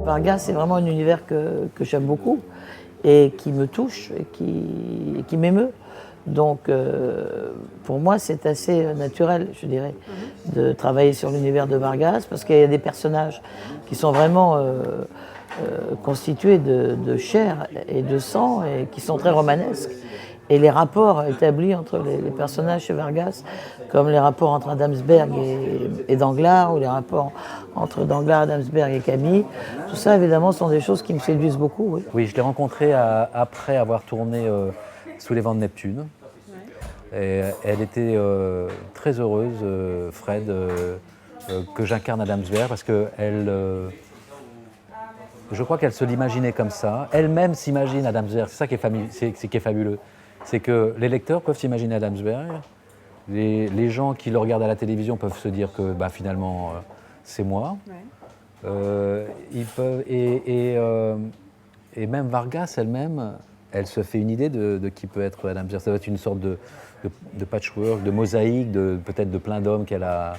Vargas, c'est vraiment un univers que j'aime beaucoup et qui me touche et qui m'émeut. Donc, pour moi, c'est assez naturel, je dirais, de travailler sur l'univers de Vargas, parce qu'il y a des personnages qui sont vraiment constitués de chair et de sang et qui sont très romanesques. Et les rapports établis entre les personnages chez Vargas, comme les rapports entre Adamsberg et Danglars, ou les rapports entre Danglars, Adamsberg et Camille, tout ça, évidemment, sont des choses qui me séduisent beaucoup. Oui, oui, je l'ai rencontrée après avoir tourné Sous les vents de Neptune. Et elle était très heureuse, Fred, que j'incarne Adamsberg, parce que je crois qu'elle se l'imaginait comme ça. Elle-même s'imagine Adamsberg. C'est ça qui est fabuleux. C'est que les lecteurs peuvent s'imaginer Adamsberg. Les gens qui le regardent à la télévision peuvent se dire que finalement, c'est moi. Ouais. Et même Vargas elle-même, elle se fait une idée de qui peut être Adamsberg. Ça va être une sorte de patchwork, de mosaïque, peut-être de plein d'hommes qu'elle a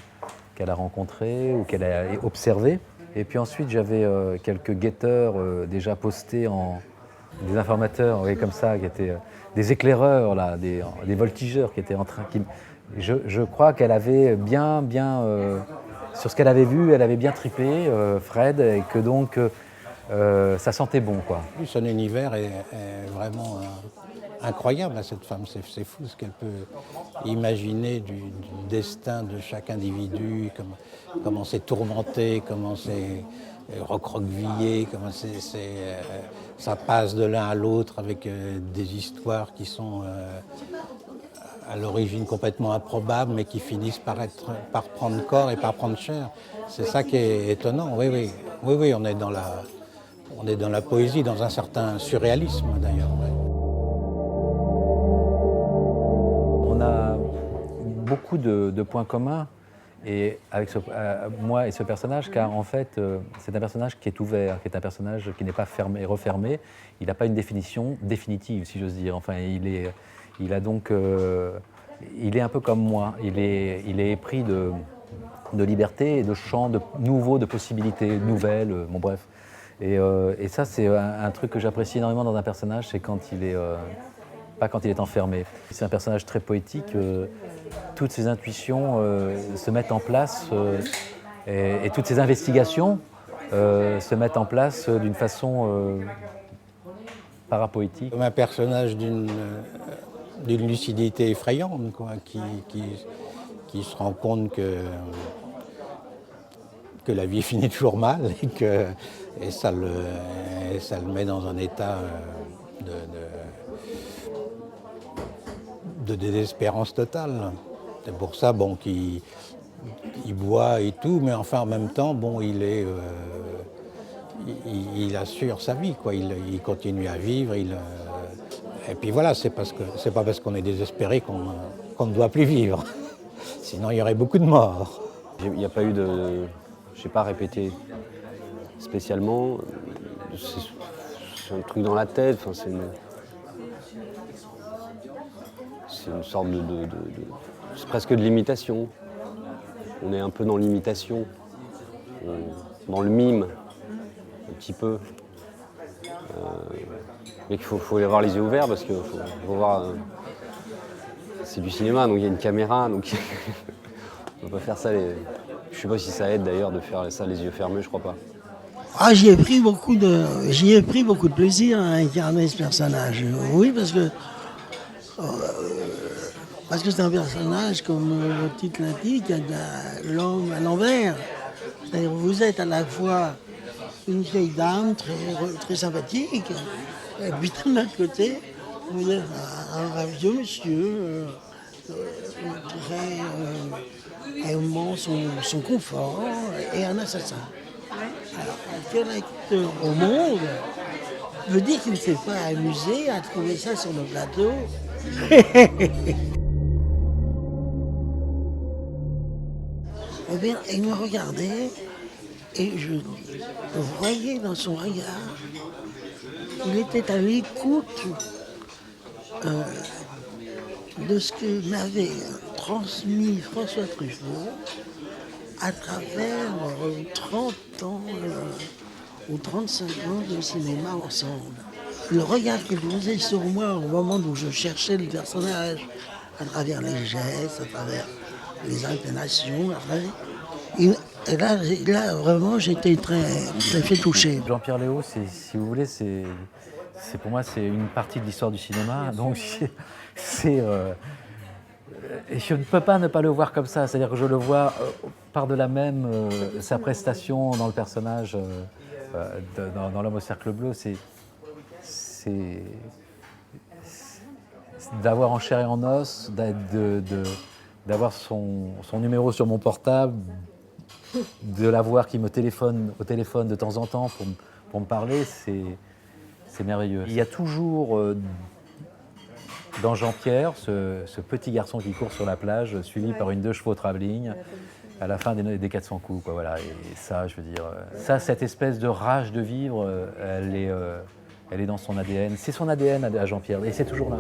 rencontrés ou qu'elle a observés. Et puis ensuite, j'avais quelques guetteurs déjà postés des informateurs, oui, comme ça, qui étaient des éclaireurs, là, des voltigeurs qui étaient en train. Je crois qu'elle avait bien sur ce qu'elle avait vu, elle avait bien tripé, Fred, et que donc ça sentait bon, quoi. Son univers est vraiment incroyable à cette femme, c'est fou ce qu'elle peut imaginer du destin de chaque individu, comment c'est tourmenté, comment c'est recroquevillé, comment ça passe de l'un à l'autre avec des histoires qui sont à l'origine complètement improbables, mais qui finissent par prendre corps et par prendre chair. C'est ça qui est étonnant, oui, on est dans la poésie, dans un certain surréalisme d'ailleurs. Ouais. On a beaucoup de points communs avec moi et ce personnage, car en fait, c'est un personnage qui est ouvert, qui est un personnage qui n'est pas fermé, refermé. Il n'a pas une définition définitive, si j'ose dire. Enfin, il est un peu comme moi. Il est épris de liberté et de champs nouveaux, de possibilités nouvelles. Bon, bref. Et ça, c'est un truc que j'apprécie énormément dans un personnage, c'est quand il est pas quand il est enfermé. C'est un personnage très poétique. Toutes ses intuitions se mettent en place et toutes ses investigations se mettent en place d'une façon parapoétique. Comme un personnage d'une lucidité effrayante, quoi, qui se rend compte que la vie finit toujours mal et ça le met dans un état de désespérance totale. C'est pour ça qu'il boit et tout, mais enfin en même temps, il assure sa vie, quoi. Il continue à vivre. Et puis voilà, c'est pas parce qu'on est désespéré qu'on ne doit plus vivre. Sinon, il y aurait beaucoup de morts. Il n'y a pas eu je n'ai pas répété spécialement. C'est un truc dans la tête. Enfin, c'est une sorte c'est presque de l'imitation. On est un peu dans l'imitation, dans le mime, un petit peu. Mais qu'il faut y avoir les yeux ouverts parce qu'il faut voir. C'est du cinéma, donc il y a une caméra, donc on ne peut pas faire ça. Je ne sais pas si ça aide d'ailleurs de faire ça les yeux fermés, je crois pas. Ah, j'y ai pris beaucoup de plaisir à incarner ce personnage. Oui, parce que c'est un personnage, comme le titre l'indique, l'homme à l'envers. C'est-à-dire vous êtes à la fois une vieille dame très sympathique, et puis de l'autre côté, vous êtes un vieux monsieur aimant son confort et un assassin. Alors, quel acteur au monde veut dire qu'il ne s'est pas amusé à trouver ça sur le plateau? Eh bien, il me regardait et je voyais dans son regard qu'il était à l'écoute de ce que m'avait transmis François Truffaut à travers 30 ans ou 35 ans de cinéma ensemble. Le regard qu'il faisait sur moi au moment où je cherchais le personnage, à travers les gestes, à travers les intonations, et là, vraiment, j'étais très fait touché. Jean-Pierre Léaud, si vous voulez, pour moi, c'est une partie de l'histoire du cinéma. Donc, et je ne peux pas ne pas le voir comme ça. C'est-à-dire que je le vois par-delà même sa prestation dans le personnage, dans L'Homme au cercle bleu. C'est d'avoir en chair et en os, d'avoir son numéro sur mon portable, de l'avoir qui me téléphone au téléphone de temps en temps pour me parler, c'est merveilleux. Il y a toujours dans Jean-Pierre ce petit garçon qui court sur la plage, suivi par une 2 chevaux travelling, à la fin des 400 coups. Quoi, voilà. Et ça, je veux dire, cette espèce de rage de vivre, elle est dans son ADN. C'est son ADN à Jean-Pierre, et c'est toujours là.